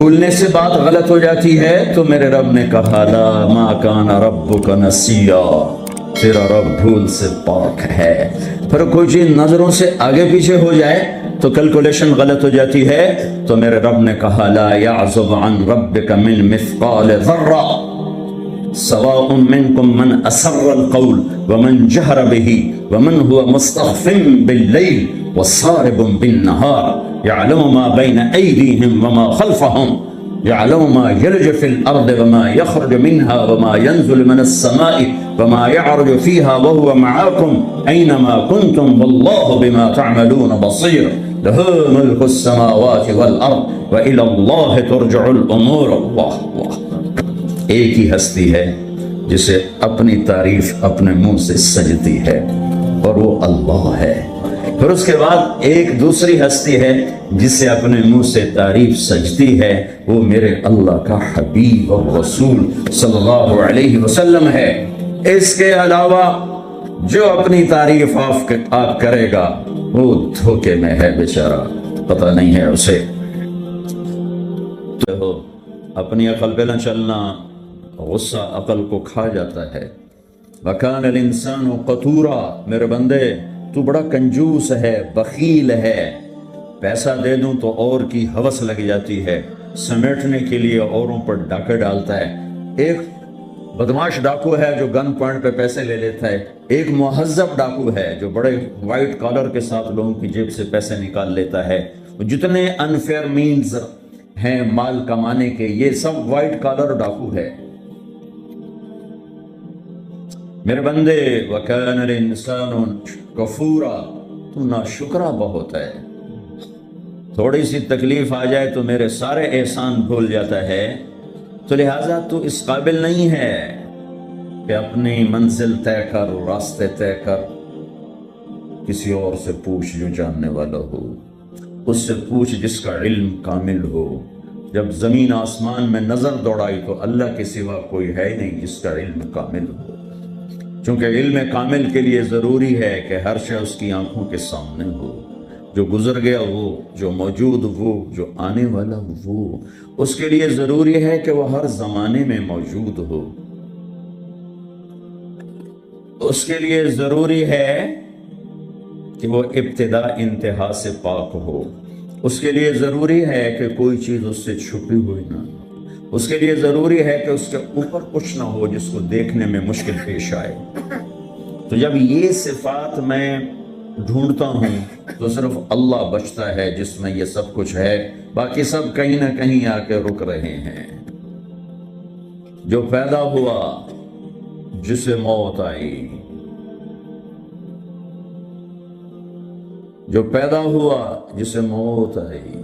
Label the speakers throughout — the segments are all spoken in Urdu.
Speaker 1: بھولنے سے بات غلط ہو جاتی ہے تو میرے رب نے کہا لا ما کان ربک نسیا، تیرا رب بھول سے پاک ہے۔ پھر کوئی چیز نظروں سے آگے پیچھے ہو جائے تو کیلکولیشن غلط ہو جاتی ہے تو میرے رب نے کہا لا یعزب عن ربک من مثقال ذرہ سواء منکم من اسر القول ومن جہر به ومن هو مستخف باللیل وصارب بالنہار يعلم ما بين أيديهم وما خلفهم يعلم ما يلج في الأرض وما يخرج منها وما ينزل من السماء وما يعرج فيها وهو معاكم أينما كنتم والله بما تعملون بصير له ملك السماوات والأرض وإلى الله ترجع الأمور۔ اللہ ایک ہی ہستی ہے جسے اپنی تعریف اپنے منہ سے سجتی ہے اور وہ اللہ ہے۔ پھر اس کے بعد ایک دوسری ہستی ہے جسے اپنے منہ سے تعریف سجتی ہے، وہ میرے اللہ کا حبیب اور رسول صلی اللہ علیہ وسلم ہے۔ اس کے علاوہ جو اپنی تعریف آپ کرے گا وہ دھوکے میں ہے، بیچارہ پتہ نہیں ہے اسے۔ تو اپنی عقل پہ نہ چلنا، غصہ عقل کو کھا جاتا ہے۔ وَكَانَ الْإِنسَانُ قَتُورًا، میرے بندے تو بڑا کنجوس ہے، بخیل ہے، پیسہ دے دوں تو اور کی ہوس لگ جاتی ہے، سمیٹنے کے لیے اوروں پر ڈاکے ڈالتا ہے۔ ایک بدماش ڈاکو ہے جو گن پوائنٹ پہ پیسے لے لیتا ہے، ایک مہذب ڈاکو ہے جو بڑے وائٹ کالر کے ساتھ لوگوں کی جیب سے پیسے نکال لیتا ہے۔ جتنے انفیئر مینز ہیں مال کمانے کے، یہ سب وائٹ کالر ڈاکو ہے۔ میرے بندے وَكَانَ الْإِنسَانُ كَفُورًا، تو ناشکرا بہت ہے، تھوڑی سی تکلیف آ جائے تو میرے سارے احسان بھول جاتا ہے، تو لہٰذا تو اس قابل نہیں ہے کہ اپنی منزل طے کر، راستے طے کر، کسی اور سے پوچھ جو جاننے والا ہو، اس سے پوچھ جس کا علم کامل ہو۔ جب زمین آسمان میں نظر دوڑائی تو اللہ کے سوا کوئی ہے نہیں جس کا علم کامل ہو، چونکہ علم کامل کے لیے ضروری ہے کہ ہر شے اس کی آنکھوں کے سامنے ہو، جو گزر گیا وہ، جو موجود وہ، جو آنے والا وہ۔ اس کے لیے ضروری ہے کہ وہ ہر زمانے میں موجود ہو، اس کے لیے ضروری ہے کہ وہ ابتدا انتہا سے پاک ہو، اس کے لیے ضروری ہے کہ کوئی چیز اس سے چھپی ہوئی نہ ہو، اس کے لیے ضروری ہے کہ اس کے اوپر کچھ نہ ہو جس کو دیکھنے میں مشکل پیش آئے۔ تو جب یہ صفات میں ڈھونڈتا ہوں تو صرف اللہ بچتا ہے جس میں یہ سب کچھ ہے، باقی سب کہیں نہ کہیں آ کے رک رہے ہیں۔ جو پیدا ہوا جسے موت آئی، جو پیدا ہوا جسے موت آئی،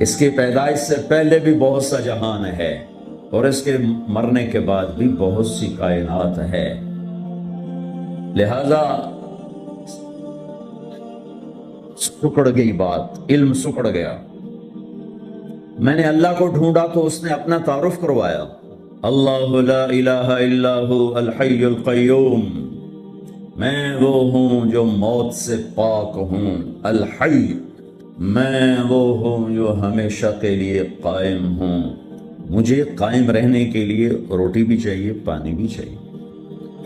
Speaker 1: اس کی پیدائش سے پہلے بھی بہت سا جہان ہے اور اس کے مرنے کے بعد بھی بہت سی کائنات ہے، لہذا سکڑ گئی بات، علم سکڑ گیا۔ میں نے اللہ کو ڈھونڈا تو اس نے اپنا تعارف کروایا، اللہ لا الہ الا هو الحی القیوم، میں وہ ہوں جو موت سے پاک ہوں، الحی، میں وہ ہوں جو ہمیشہ کے لیے قائم ہوں۔ مجھے قائم رہنے کے لیے روٹی بھی چاہیے، پانی بھی چاہیے۔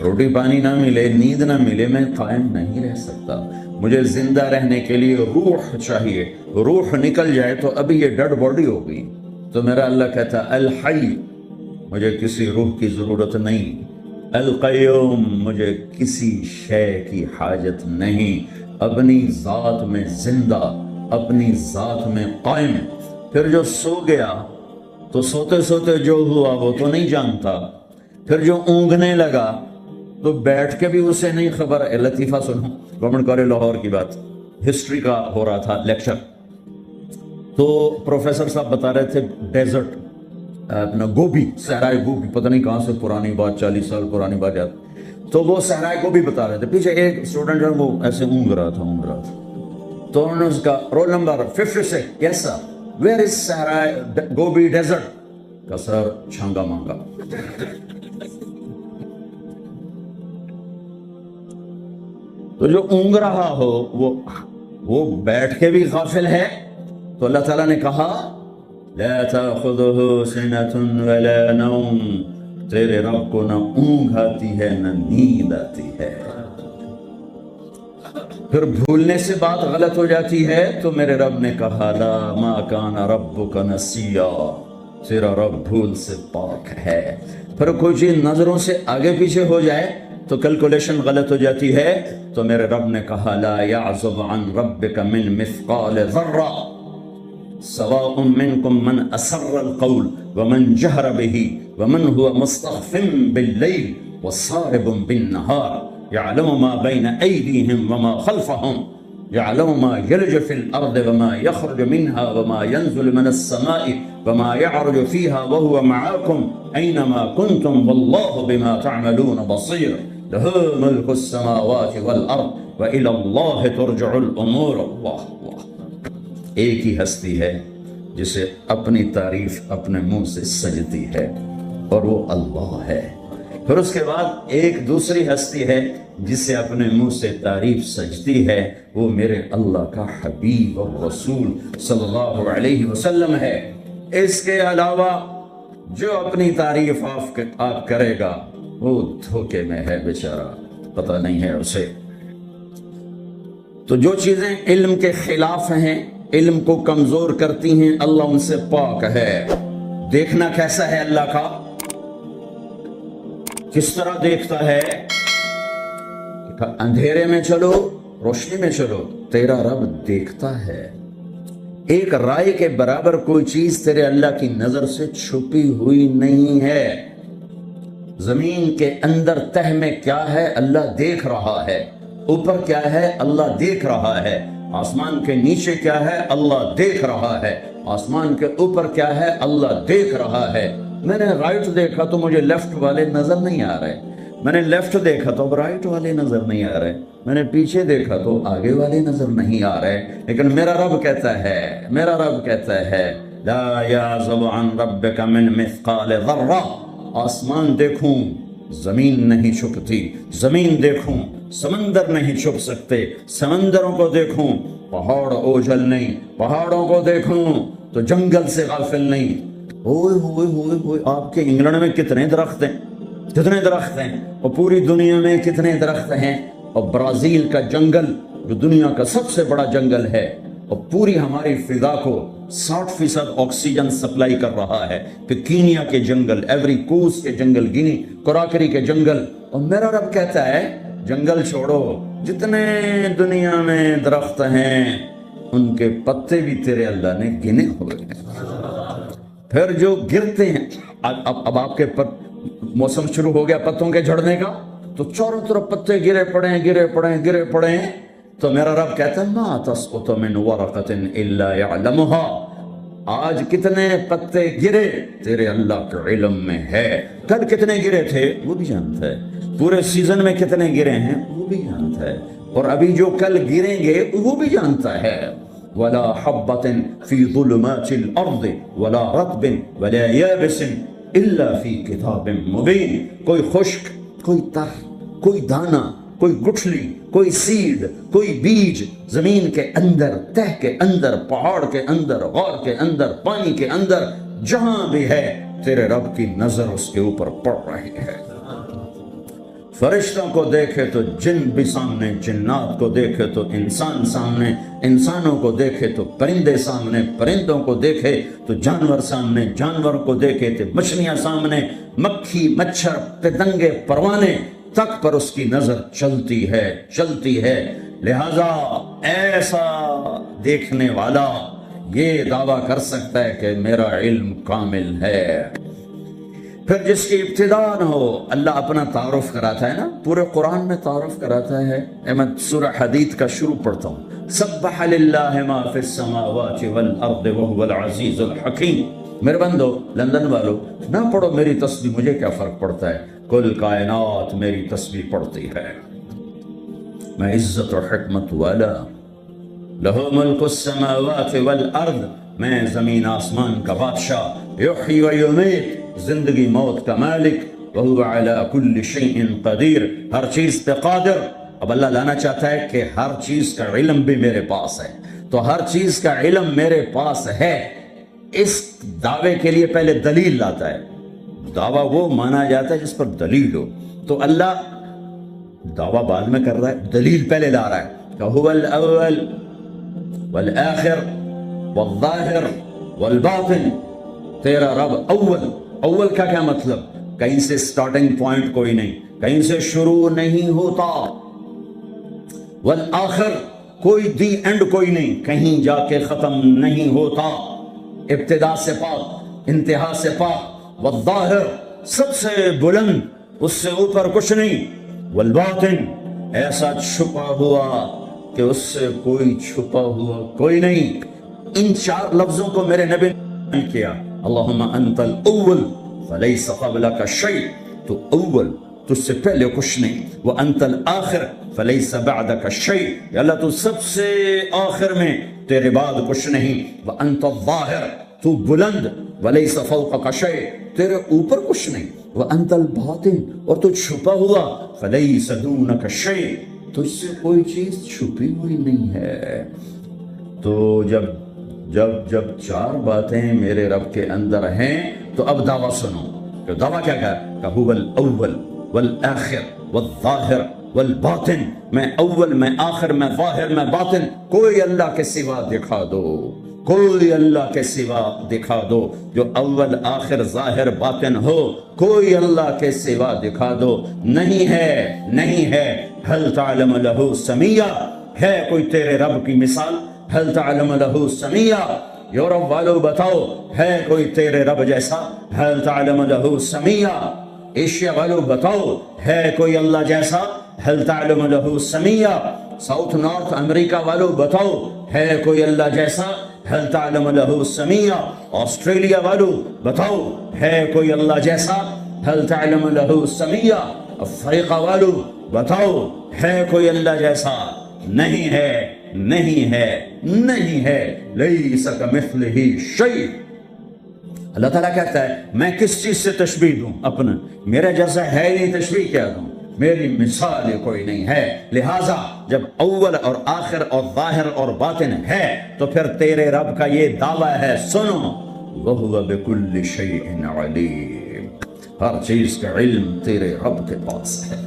Speaker 1: روٹی پانی نہ ملے، نیند نہ ملے، میں قائم نہیں رہ سکتا۔ مجھے زندہ رہنے کے لیے روح چاہیے، روح نکل جائے تو ابھی یہ ڈیڈ باڈی ہوگی۔ تو میرا اللہ کہتا الحی، مجھے کسی روح کی ضرورت نہیں، القیوم، مجھے کسی شے کی حاجت نہیں، اپنی ذات میں زندہ، اپنی ذات میں قائم۔ پھر جو سو گیا تو سوتے سوتے جو ہوا وہ تو نہیں جانتا، پھر جو اونگنے لگا تو بیٹھ کے بھی اسے نہیں خبر۔ لطیفہ سنو، گورنمنٹ کالج لاہور کی بات، ہسٹری کا ہو رہا تھا لیکچر، تو پروفیسر صاحب بتا رہے تھے ڈیزرٹ، اپنا گوبی، صحرائے گوبی، پتہ نہیں کہاں سے پرانی بات، 40 سال پرانی بات یاد، تو وہ صحرائے گوبی بتا رہے تھے۔ پیچھے ایک اسٹوڈنٹ جو ہے وہ ایسے اونگ رہا تھا، تو انہوں نے اس کا roll number 56، yes sir, where is صحرائے گوبی ڈیزرٹ؟ کا سر چھانگا مانگا۔ تو جو اونگ رہا ہو وہ بیٹھ کے بھی غافل ہے تو اللہ تعالیٰ نے کہا لا تأخذه سنة ولا نوم، تیرے رب کو نہ اونگ آتی ہے نہ نیند آتی ہے۔ پھر بھولنے سے بات غلط ہو جاتی ہے تو میرے رب نے کہا لا ما کان ربک نسیا، تیرا رب بھول سے پاک ہے۔ پھر کوئی چیز نظروں سے آگے پیچھے ہو جائے تو کیلکولیشن غلط ہو جاتی ہے تو میرے رب نے کہا لا یعزب عن ربک من مثقال ذرہ سواء منکم من اسر القول ومن جہر به ومن هو مستخف باللیل وصارب بالنهار يعلم ما بين أيديهم وما خلفهم يعلم ما يلج في الأرض وما يخرج منها وما ينزل من السماء وما يعرج فيها وهو معكم أينما كنتم والله بما تعملون بصير له ملك السماوات والأرض وإلى الله ترجع الأمور۔ اللہ ایک ہی ہستی ہے جسے اپنی تعریف اپنے منہ سے سجتی ہے اور وہ اللہ ہے۔ پھر اس کے بعد ایک دوسری ہستی ہے جسے اپنے منہ سے تعریف سجتی ہے، وہ میرے اللہ کا حبیب اور رسول صلی اللہ علیہ وسلم ہے۔ اس کے علاوہ جو اپنی تعریف آپ کرے گا وہ دھوکے میں ہے، بیچارہ پتہ نہیں ہے اسے۔ تو جو چیزیں علم کے خلاف ہیں، علم کو کمزور کرتی ہیں، اللہ ان سے پاک ہے۔ دیکھنا کیسا ہے اللہ کا؟ کس طرح دیکھتا ہے؟ اندھیرے میں چلو روشنی میں چلو، تیرا رب دیکھتا ہے۔ ایک رائے کے برابر کوئی چیز تیرے اللہ کی نظر سے چھپی ہوئی نہیں ہے۔ زمین کے اندر تہ میں کیا ہے اللہ دیکھ رہا ہے، اوپر کیا ہے اللہ دیکھ رہا ہے، آسمان کے نیچے کیا ہے اللہ دیکھ رہا ہے، آسمان کے اوپر کیا ہے اللہ دیکھ رہا ہے۔ میں نے رائٹ دیکھا تو مجھے لیفٹ والے نظر نہیں آ رہے، میں نے لیفٹ دیکھا تو اب رائٹ والے نظر نہیں آ رہے، میں نے پیچھے دیکھا تو آگے والے نظر نہیں آ رہے، لیکن میرا رب کہتا ہے لا یعزب عن ربک من مثقال ذرہ، آسمان دیکھوں زمین نہیں چھپتی، زمین دیکھوں سمندر نہیں چھپ سکتے، سمندروں کو دیکھوں پہاڑ اوجھل نہیں، پہاڑوں کو دیکھوں تو جنگل سے غافل نہیں۔ ہوئے ہوئے ہوئے ہوئے، آپ کے انگلینڈ میں کتنے درخت ہیں اور پوری دنیا میں کتنے درخت ہیں، اور برازیل کا جنگل جو دنیا کا سب سے بڑا جنگل ہے اور پوری ہماری فضا کو 60% آکسیجن سپلائی کر رہا ہے، کہ کینیا کے جنگل، ایوری کوس کے جنگل، گینی کوراکری کے جنگل، اور میرا رب کہتا ہے جنگل چھوڑو، جتنے دنیا میں درخت ہیں ان کے پتے بھی تیرے اللہ نے گنے ہوئے ہیں۔ پھر جو گرتے ہیں، اب آپ کے موسم شروع ہو گیا پتوں کے جھڑنے کا، تو چاروں طرف پتے گرے پڑے ہیں، تو میرا رب کہتا ہے ما تسقط من ورقۃ الا يعلمها، آج کتنے پتے گرے تیرے اللہ کے علم میں ہے، کل کتنے گرے تھے وہ بھی جانتا ہے، پورے سیزن میں کتنے گرے ہیں وہ بھی جانتا ہے، اور ابھی جو کل گریں گے وہ بھی جانتا ہے۔ ولا حبۃ فی ظلمات الارض ولا رطب ولا یابس الا فی کتاب مبین، کوئی خشک، کوئی تر، کوئی دانہ، کوئی گٹھلی، کوئی سیڈ، کوئی بیج زمین کے اندر، تہ کے اندر، پہاڑ کے اندر، غار کے اندر، پانی کے اندر، جہاں بھی ہے تیرے رب کی نظر اس کے اوپر پڑ رہی ہے۔ فرشتوں کو دیکھے تو جن بھی سامنے، جنات کو دیکھے تو انسان سامنے، انسانوں کو دیکھے تو پرندے سامنے، پرندوں کو دیکھے تو جانور سامنے، جانور کو دیکھے تو مچھلیاں سامنے، مکھی، مچھر، پتنگے، پروانے تک پر اس کی نظر چلتی ہے۔ لہذا ایسا دیکھنے والا یہ دعویٰ کر سکتا ہے کہ میرا علم کامل ہے۔ پھر جس کی ابتدا نہ ہو، اللہ اپنا تعارف کراتا ہے نا، پورے قرآن میں تعارف کراتا ہے۔ میں سورہ حدید کا شروع پڑھتا ہوں، سبح للہ ما فی السماوات والارض وهو العزیز الحکیم۔ میرے بندو، لندن والو، نہ پڑھو میری تسبیح، مجھے کیا فرق پڑتا ہے، کل کائنات میری تسبیح پڑھتی ہے، میں عزت و حکمت والا، لہ ملک السماوات والارض، میں زمین آسمان کا بادشاہ، یحیی و یمیت، زندگی موت کا مالک، وَهُوَ عَلَى كُلِّ شَيْءٍ قَدِيرٌ، ہر چیز پہ قادر۔ اب اللہ لانا چاہتا ہے کہ ہر چیز کا علم بھی میرے پاس ہے، تو ہر چیز کا علم میرے پاس ہے، اس دعوے کے لیے پہلے دلیل لاتا ہے۔ دعویٰ وہ مانا جاتا ہے جس پر دلیل ہو، تو اللہ دعویٰ بعد میں کر رہا ہے، دلیل پہلے لا رہا ہے کہ هو الاول والآخر والظاہر والباطن، تیرا رب اول کا کیا مطلب؟ کہیں سے سٹارٹنگ پوائنٹ کوئی نہیں، کہیں سے شروع نہیں ہوتا، والآخر کوئی دی اینڈ کوئی نہیں، کہیں جا کے ختم نہیں ہوتا، ابتدا سے پاک انتہا سے پاک، والظاہر سب سے بلند اس سے اوپر کچھ نہیں، والباطن ایسا چھپا ہوا کہ اس سے کوئی چھپا ہوا کوئی نہیں۔ ان چار لفظوں کو میرے نبی نے کیا، اللہم انت الاول فلیس قبلک شیء، تو اول تجھ سے پہلے کچھ نہیں، وانت الآخر فلیس بعدک شیء، یا اللہ تو سب سے آخر میں تیرے بعد کچھ نہیں، وانت الظاہر تو بلند، ولیس فوقک شیء تیرے اوپر کچھ نہیں، وانت الباطن اور تو چھپا ہوا، فلیس دونک شیء تجھ سے کوئی چیز چھپی ہوئی نہیں ہے۔ تو جب چار باتیں میرے رب کے اندر ہیں تو اب دعویٰ سنو کہ دعویٰ کیا کہ هو الاول والآخر والظاہر والباطن، میں اول میں آخر میں ظاہر میں باطن، کوئی اللہ کے سوا دکھا دو، کوئی اللہ کے سوا دکھا دو جو اول آخر ظاہر باطن ہو، کوئی اللہ کے سوا دکھا دو، نہیں ہے۔ هل تعلم له سمیہ، ہے کوئی تیرے رب کی مثال؟ هل تعلم له سمیہ، یورپ والو بتاؤ ہے کوئی تیرے رب جیسا؟ هل تعلم له سمیہ، ایشیا والو بتاؤ ہے کوئی اللہ جیسا؟ هل تعلم له سمیہ، ساؤتھ نارتھ امریکہ والو بتاؤ ہے کوئی اللہ جیسا؟ هل تعلم له سمیہ، آسٹریلیا والو بتاؤ ہے کوئی اللہ جیسا؟ هل تعلم له سمیہ، افریقہ والو بتاؤ ہے کوئی اللہ جیسا؟ نہیں ہے، لیس کمثلہ شیء۔ اللہ تعالیٰ کہتا ہے میں کس چیز سے تشبیہ دوں اپنا، میرے جیسا ہے نہیں، تشبیہ کیا دوں، میری مثال کوئی نہیں ہے۔ لہٰذا جب اول اور آخر اور ظاہر اور باطن ہے تو پھر تیرے رب کا یہ دعویٰ ہے، سنو وَهُوَ بِكُلِّ شَيْءٍ عَلِيمٌ، ہر چیز کا علم تیرے رب کے پاس ہے۔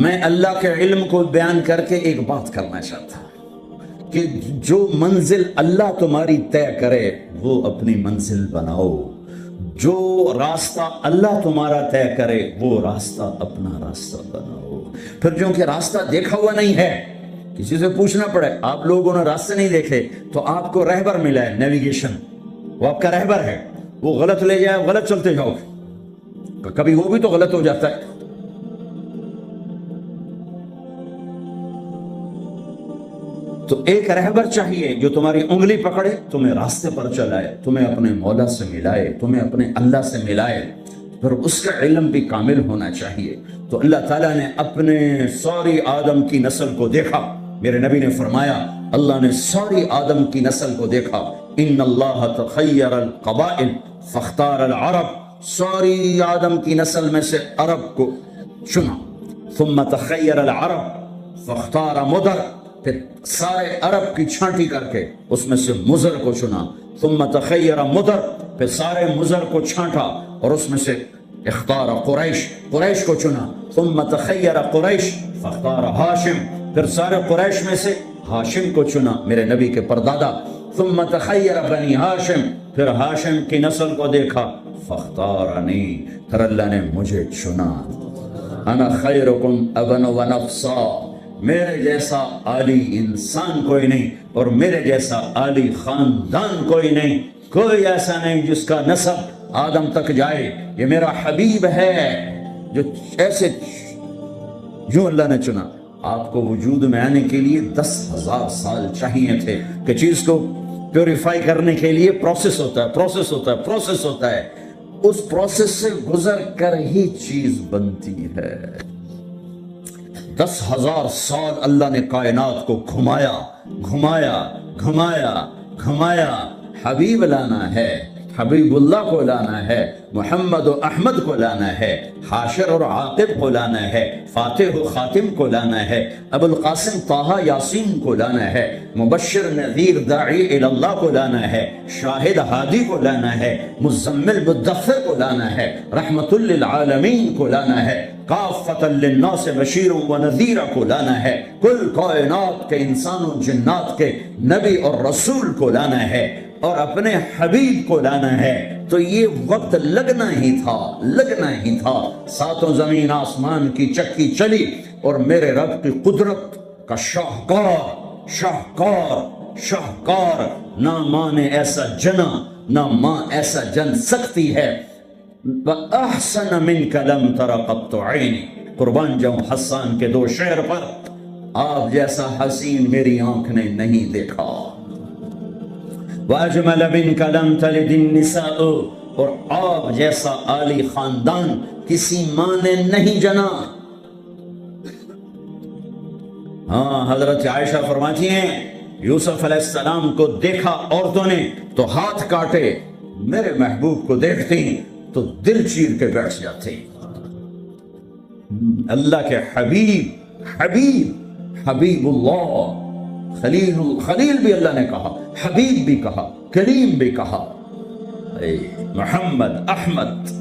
Speaker 1: میں اللہ کے علم کو بیان کر کے ایک بات کرنا چاہتا ہوں کہ جو منزل اللہ تمہاری طے کرے وہ اپنی منزل بناؤ، جو راستہ اللہ تمہارا طے کرے وہ راستہ اپنا راستہ بناؤ۔ پھر جو کہ راستہ دیکھا ہوا نہیں ہے، کسی سے پوچھنا پڑے، آپ لوگوں نے راستے نہیں دیکھے تو آپ کو رہبر ملا ہے، نیویگیشن، وہ آپ کا رہبر ہے، وہ غلط لے جائے غلط چلتے جاؤ، کبھی وہ بھی تو غلط ہو جاتا ہے۔ تو ایک رہبر چاہیے جو تمہاری انگلی پکڑے، تمہیں راستے پر چلائے، تمہیں اپنے مولا سے ملائے، تمہیں اپنے اللہ سے ملائے، پھر اس کا علم بھی کامل ہونا چاہیے۔ تو اللہ تعالیٰ نے اپنے ساری آدم کی نسل کو دیکھا، میرے نبی نے فرمایا اللہ نے ساری آدم کی نسل کو دیکھا، ان اللہ تخیر القبائل فاختار العرب، ساری آدم کی نسل میں سے عرب کو چنا، ثم تخیر العرب فاختار مدر، پھر سارے عرب کی چھانٹی کر کے اس میں سے مضر کو چنا، ثم تخیر مضر، پھر سارے مضر کو چھانٹا اور اس میں سے اختار قریش کو چنا، ثم تخیر قریش فاختار ہاشم، پھر سارے قریش میں سے ہاشم کو چنا، میرے نبی کے پردادا، ثم تخیر بنی ہاشم، پھر ہاشم کی نسل کو دیکھا، فاختارنی، پھر اللہ نے مجھے چنا، انا خیرکم ابا و نفسا، میرے جیسا عالی انسان کوئی نہیں اور میرے جیسا عالی خاندان کوئی نہیں، کوئی ایسا نہیں جس کا نسب آدم تک جائے، یہ میرا حبیب ہے جو ایسے جو اللہ نے چنا۔ آپ کو وجود میں آنے کے لیے 10,000 سال چاہیے تھے کہ چیز کو پیوریفائی کرنے کے لیے پروسیس ہوتا ہے، اس پروسیس سے گزر کر ہی چیز بنتی ہے۔ 10,000 سال اللہ نے کائنات کو گھمایا، حبیب لانا ہے، حبیبullah کو لانا ہے، محمد و احمد کو لانا ہے، حاشر اور عاقب کو لانا ہے، فاتح و خاتم کو لانا ہے، ابو القاسم طہ یاسین کو لانا ہے، مبشر نذیر داعی اللہ کو لانا ہے، شاہد ہادی کو لانا ہے، مزمل مدثر کو لانا ہے، رحمت للعالمین کو لانا ہے، کافۃ للناس بشیر و نذیر کو لانا ہے، کل کائنات کے انسان و جنات کے نبی اور رسول کو لانا ہے، اور اپنے حبیب کو لانا ہے۔ تو یہ وقت لگنا ہی تھا، ساتوں زمین آسمان کی چکی چلی، اور میرے رب کی قدرت کا شاہکار نہ ماں نے ایسا جنا، نہ ماں ایسا جن سکتی ہے۔ وَأَحْسَنَ مِنْكَ لَمْ تَرَ قَطُّ عَيْنِي، قربان جاؤں حسان کے 2 شعر پر، آپ جیسا حسین میری آنکھ نے نہیں دیکھا۔ وَأَجْمَلَ مِنْكَ لَمْ تَلِدِ النِّسَاءُ، اور آپ جیسا عالی خاندان کسی ماں نے نہیں جنا۔ ہاں، حضرت عائشہ فرماتی ہیں یوسف علیہ السلام کو دیکھا عورتوں نے تو ہاتھ کاٹے، میرے محبوب کو دیکھتی تو دل چیر کے بیٹھ جاتے۔ اللہ کے حبیب اللہ، خلیل بھی اللہ نے کہا، حبیب بھی کہا، کریم بھی کہا۔ محمد، احمد،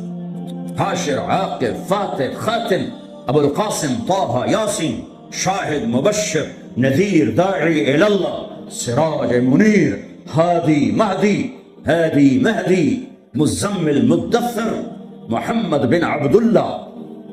Speaker 1: حاشر، عاقب، فاتح، خاتم، ابو القاسم طہ یاسین، شاہد، مبشر، نذیر، داعی اللہ، سراج منیر، ہادی مہدی، مزمل مدثر، محمد بن عبداللہ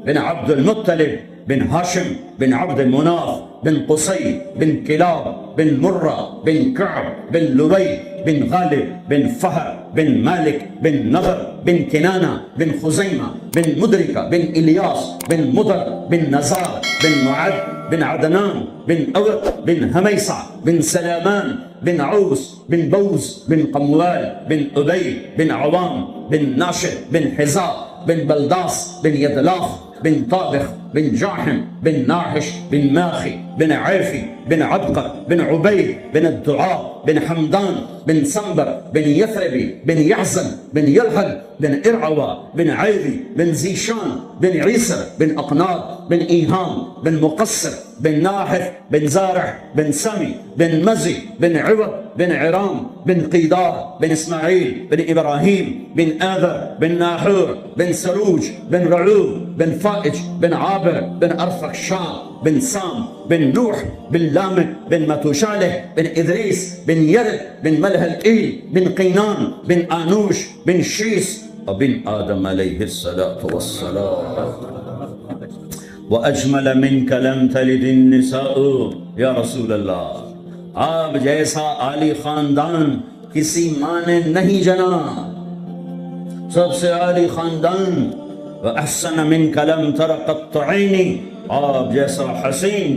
Speaker 1: بن عبد المطلب بن ہاشم بن عبد مناف بن قصی بن کلاب بن مرہ بن کعب بن لبی بن غالب بن فہر بن مالک بن نضر بن کنانہ بن خزیمہ بن مدرکہ بن الیاس بن مدر بن نزار بن معد بن عدنان بن اوق بن ہمیسہ بن سلامان بن عوس بن بوز بن قموال بن ابی بن عوام بن ناشر بن حزا بن بلداس بن یدلاف بن طابخ بن جاحم بن ناحش بن ماخي بن عيفي بن عبقر بن عبيد بن الدعاء بن حمدان بن سنبر بن يثربي بن يحزن بن يلحد بن إرعوى بن عيذي بن زيشان بن عيسر بن أقناط بن إيهام بن مقصر بن ناحف بن زارع بن سمي بن مزي بن عوض بن عرام بن قيدار بن إسماعيل بن إبراهيم بن آذر بن ناحور بن سروج بن رعوب بن فائج بن عابر بن أرفخشاد بن سام بن نوح بن لامك بن متوشالح بن إدريس بن يرد بن ملهلئيل بن قينان بن آنوش بن شيس وبن آدم عليه الصلاة والسلام وأجمل منك لم تلد النساء یا رسول اللہ آپ جیسا عالی خاندان کسی ماں نے نہیں جنا، سب سے عالی خاندان۔ وأحسن منك لم تر قط عيني، آپ جیسا حسین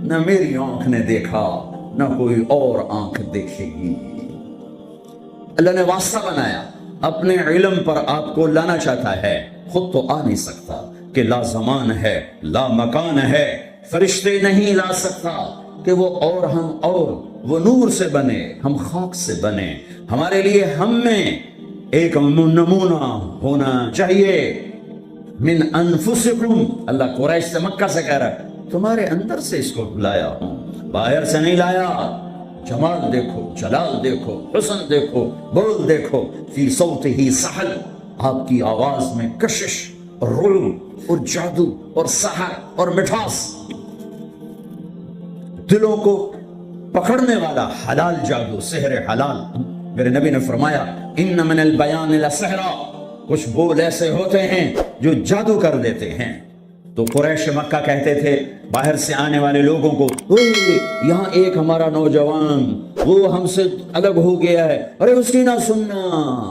Speaker 1: نہ میری آنکھ نے دیکھا نہ کوئی اور آنکھ دیکھے گی۔ اللہ نے واسطہ بنایا، اپنے علم پر آپ کو لانا چاہتا ہے، خود تو آ نہیں سکتا کہ لا زمان ہے لا مکان ہے، فرشتے نہیں لا سکتا کہ وہ اور ہم اور، وہ نور سے بنے ہم خاک سے بنے، ہمارے لیے ہم میں ایک نمونہ ہونا چاہیے۔ من انفسکم، اللہ قریش سے مکہ سے کہہ رہا ہے تمہارے اندر سے اس کو لایا ہوں، باہر سے نہیں لایا۔ جمال دیکھو، جلال دیکھو، حسن دیکھو، بول دیکھو، فی صوتہ سحل، آپ کی آواز میں کشش اور رعب اور جادو اور سحر اور مٹھاس، دلوں کو پکڑنے والا حلال جادو، سحر حلال۔ میرے نبی نے فرمایا ان من البیان لسحرا، کچھ بول ایسے ہوتے ہیں جو جادو کر دیتے ہیں۔ تو قریش مکہ کہتے تھے باہر سے آنے والے لوگوں کو، یہاں ایک ہمارا نوجوان وہ ہم سے الگ ہو گیا ہے، ارے اس کی نہ سننا،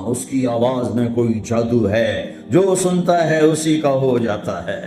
Speaker 1: اس کی آواز میں کوئی جادو ہے، جو سنتا ہے اسی کا ہو جاتا ہے۔